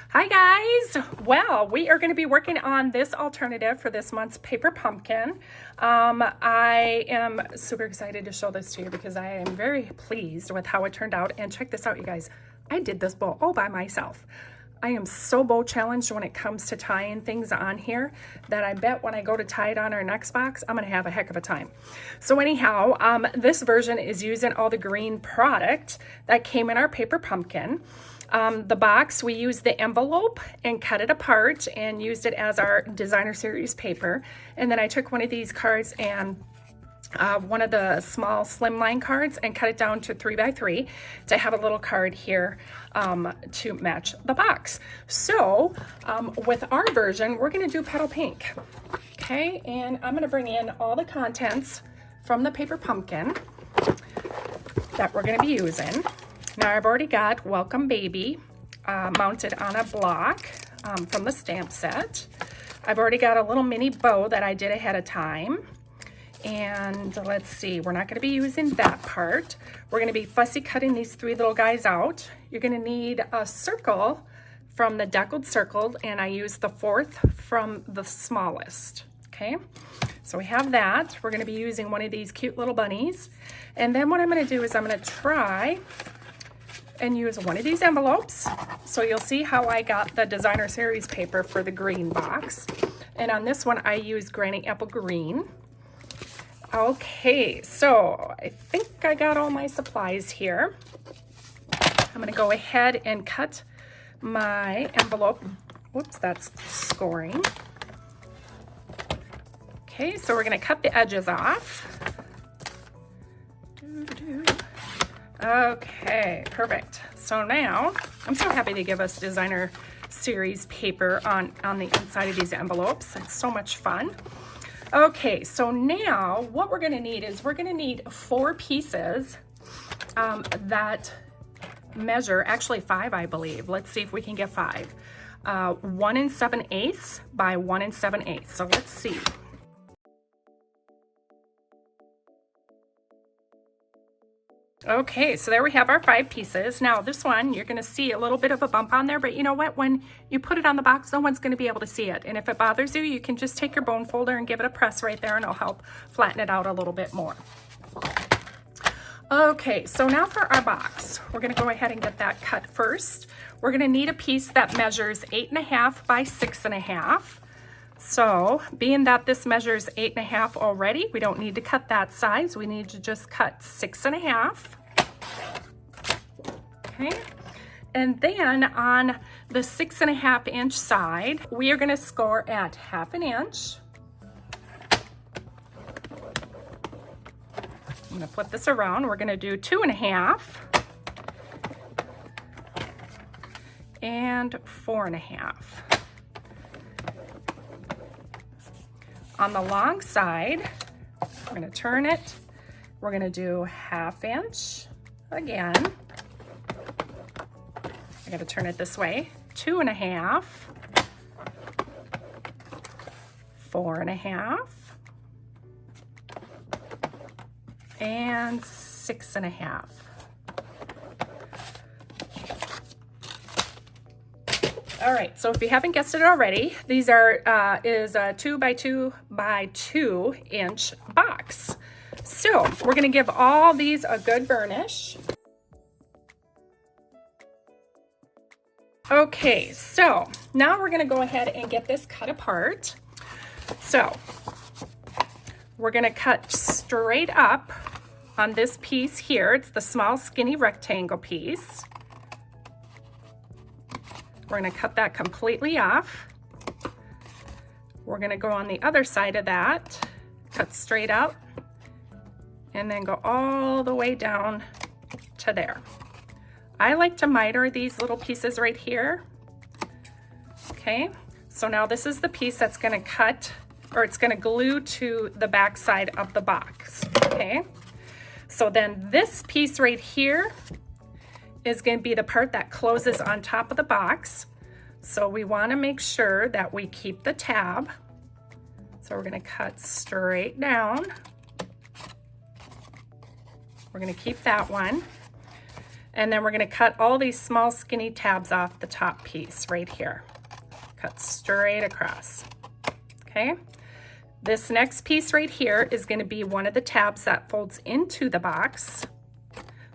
Hi guys! Well, we are going to be working on this alternative for this month's paper pumpkin. I am super excited to show this to you because I am very pleased with how it turned out. And check this out, you guys. I did this bow all by myself. I am so bow challenged when it comes to tying things on here that I bet when I go to tie it on our next box, I'm going to have a heck of a time. So anyhow, this version is using all the green product that came in our paper pumpkin. The box, we used the envelope and cut it apart and used it as our designer series paper. And then I took one of these cards and one of the small slimline cards and cut it down to 3x3 to have a little card here to match the box. So with our version, we're going to do petal pink. Okay, and I'm going to bring in all the contents from the paper pumpkin that we're going to be using. Now I've already got Welcome Baby mounted on a block from the stamp set. I've already got a little mini bow that I did ahead of time. And let's see, we're not going to be using that part. We're going to be fussy cutting these three little guys out. You're going to need a circle from the deckled circled, and I used the fourth from the smallest. Okay, so we have that. We're going to be using one of these cute little bunnies. And then what I'm going to do is I'm going to try and use one of these envelopes. So you'll see how I got the designer series paper for the green box. And on this one, I used Granny Apple Green. Okay, so I think I got all my supplies here. I'm gonna go ahead and cut my envelope. Whoops, that's scoring. Okay, so we're gonna cut the edges off. Okay, perfect. So now, I'm so happy to give us designer series paper on the inside of these envelopes. It's so much fun. Okay, so now what we're gonna need is we're gonna need 4 pieces that measure, actually 5, I believe. Let's see if we can get 5. 1 7/8 by 1 7/8. So let's see. Okay, so there we have our 5 pieces. Now this one, you're gonna see a little bit of a bump on there, but you know what? When you put it on the box, no one's gonna be able to see it. And if it bothers you, you can just take your bone folder and give it a press right there and it'll help flatten it out a little bit more. Okay, so now for our box, we're gonna go ahead and get that cut first. We're gonna need a piece that measures 8.5 by 6.5. So being that this measures 8.5 already, we don't need to cut that size. We need to just cut 6.5. Okay. And then on the 6.5 inch side, we are going to score at 1/2 inch. I'm going to flip this around. We're going to do 2.5 and 4.5. On the long side, we're going to turn it. We're going to do 1/2 inch again. I got to turn it this way. 2.5, 4.5, and 6.5. All right, so if you haven't guessed it already, these are is a 2 by 2 by 2 inch box. So we're gonna give all these a good burnish. Okay, so now we're gonna go ahead and get this cut apart. So we're gonna cut straight up on this piece here. It's the small skinny rectangle piece. We're gonna cut that completely off. We're gonna go on the other side of that, cut straight up, and then go all the way down to there. I like to miter these little pieces right here. Okay, so now this is the piece that's gonna cut, or it's gonna glue to the back side of the box, okay? So then this piece right here is going to be the part that closes on top of the box. So we want to make sure that we keep the tab. So we're going to cut straight down. We're going to keep that one. And then we're going to cut all these small skinny tabs off the top piece right here. Cut straight across. Okay. This next piece right here is going to be one of the tabs that folds into the box.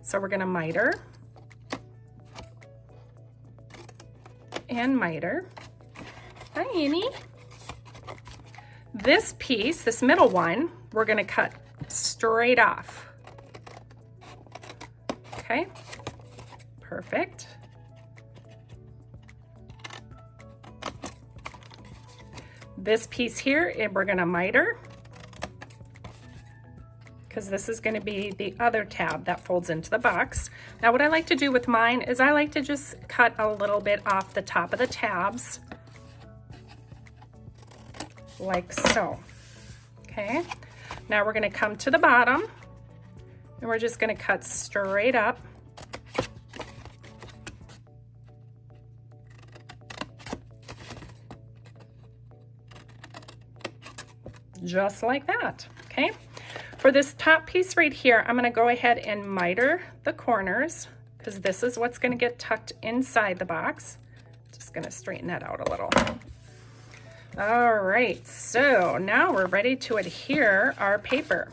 So we're going to miter and miter. Hi, Annie. This piece, this middle one, we're going to cut straight off. Okay, perfect. This piece here, we're going to miter, because this is going to be the other tab that folds into the box. Now what I like to do with mine is I like to just cut a little bit off the top of the tabs, like so. Okay, now we're going to come to the bottom and we're just going to cut straight up. Just like that. Okay, for this top piece right here, I'm going to go ahead and miter the corners, because this is what's going to get tucked inside the box. Just going to straighten that out a little. All right, so now we're ready to adhere our paper.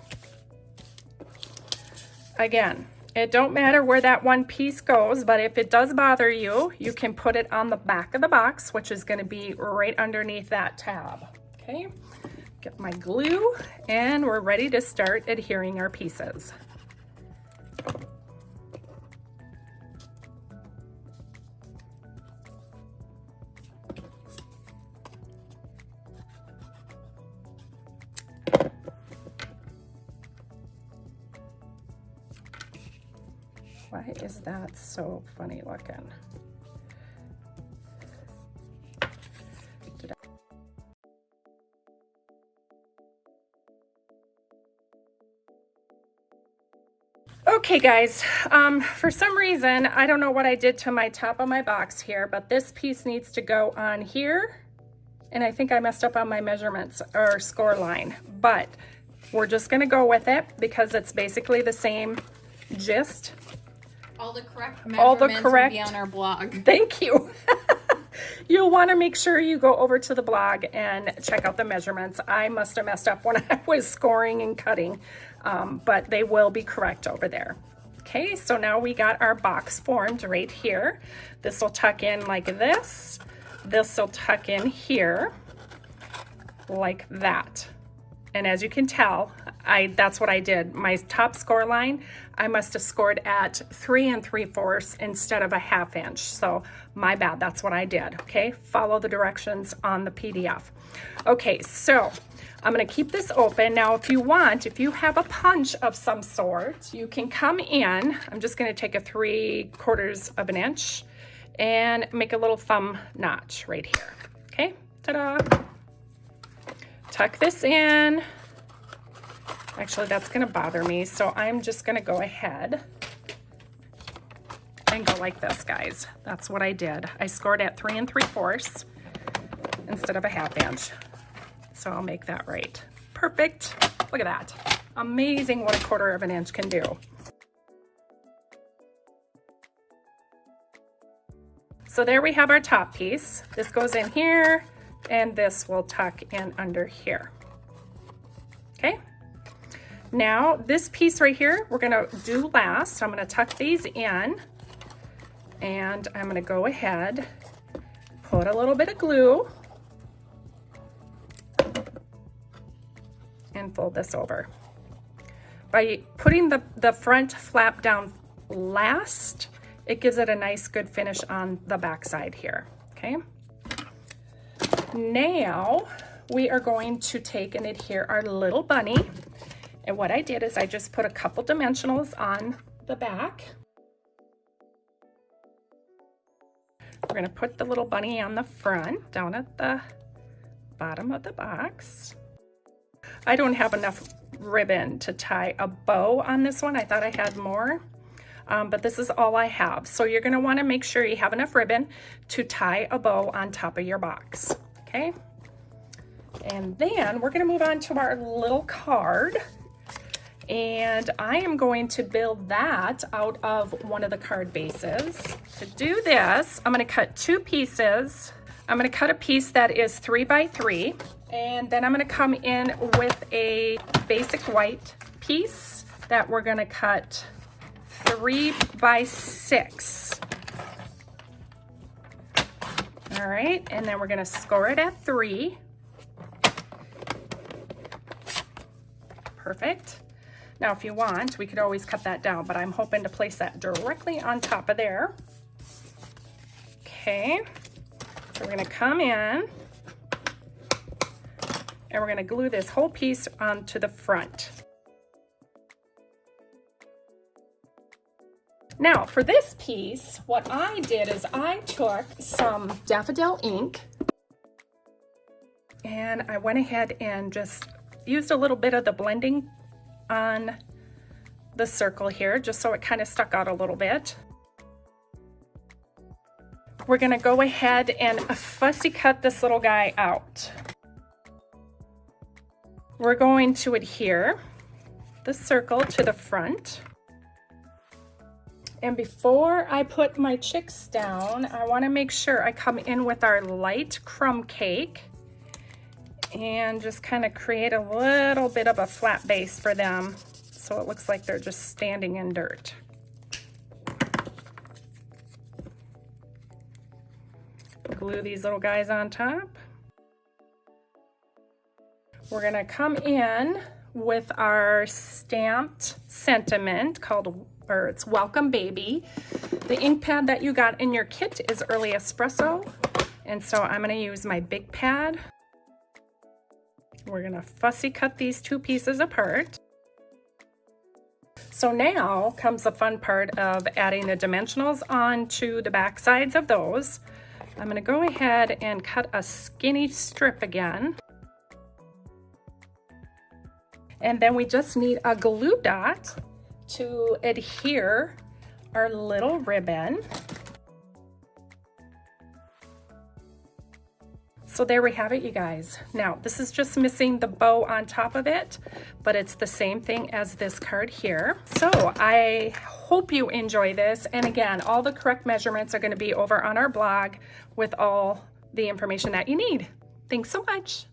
Again, it don't matter where that one piece goes, but if it does bother you, you can put it on the back of the box, which is going to be right underneath that tab. Okay, get my glue, and we're ready to start adhering our pieces. Why is that so funny looking? Okay guys, for some reason, I don't know what I did to my top of my box here, but this piece needs to go on here. And I think I messed up on my measurements or score line, but we're just gonna go with it because it's basically the same gist. All the correct measurements will be on our blog. Thank you. You'll want to make sure you go over to the blog and check out the measurements. I must have messed up when I was scoring and cutting, but they will be correct over there. Okay, so now we got our box formed right here. This will tuck in like this. This will tuck in here like that. And as you can tell, that's what I did. My top score line, I must have scored at 3 3/4 instead of a 1/2 inch. So my bad, that's what I did. Okay, follow the directions on the PDF. Okay, so I'm gonna keep this open. Now, if you want, if you have a punch of some sort, you can come in. I'm just gonna take a 3/4 of an inch and make a little thumb notch right here. Okay, ta-da. Tuck this in. Actually, that's gonna bother me, so I'm just gonna go ahead and go like this, guys. That's what I did. I scored at 3 3/4 instead of a 1/2 inch. So I'll make that right. Perfect. Look at that. Amazing what a 1/4 of an inch can do. So there we have our top piece. This goes in here, and this will tuck in under here. Okay. Now this piece right here, we're gonna do last. So I'm gonna tuck these in, and I'm gonna go ahead, put a little bit of glue, and fold this over. By putting the front flap down last, it gives it a nice good finish on the back side here, okay? Now we are going to take and adhere our little bunny. And what I did is I just put a couple dimensionals on the back. We're gonna put the little bunny on the front, down at the bottom of the box. I don't have enough ribbon to tie a bow on this one. I thought I had more, but this is all I have. So you're gonna wanna make sure you have enough ribbon to tie a bow on top of your box, okay? And then we're gonna move on to our little card. And I am going to build that out of one of the card bases. To do this, I'm going to cut 2 pieces. I'm going to cut a piece that is 3 by 3, and then I'm going to come in with a basic white piece that we're going to cut 3 by 6. All right, and then we're going to score it at 3. Perfect. Now, if you want, we could always cut that down, but I'm hoping to place that directly on top of there. Okay, so we're going to come in and we're going to glue this whole piece onto the front. Now, for this piece, what I did is I took some daffodil ink and I went ahead and just used a little bit of the blending on the circle here, just so it kind of stuck out a little bit. We're going to go ahead and fussy cut this little guy out. We're going to adhere the circle to the front. And before I put my chicks down, I want to make sure I come in with our light crumb cake and just kind of create a little bit of a flat base for them so it looks like they're just standing in dirt. Glue these little guys on top. We're going to come in with our stamped sentiment called, or it's Welcome Baby. The ink pad that you got in your kit is Early Espresso, and so I'm going to use my big pad. We're going to fussy cut these 2 pieces apart. So now comes the fun part of adding the dimensionals onto the back sides of those. I'm going to go ahead and cut a skinny strip again. And then we just need a glue dot to adhere our little ribbon. So there we have it, you guys. Now, this is just missing the bow on top of it, but it's the same thing as this card here. So I hope you enjoy this. And again, all the correct measurements are going to be over on our blog with all the information that you need. Thanks so much.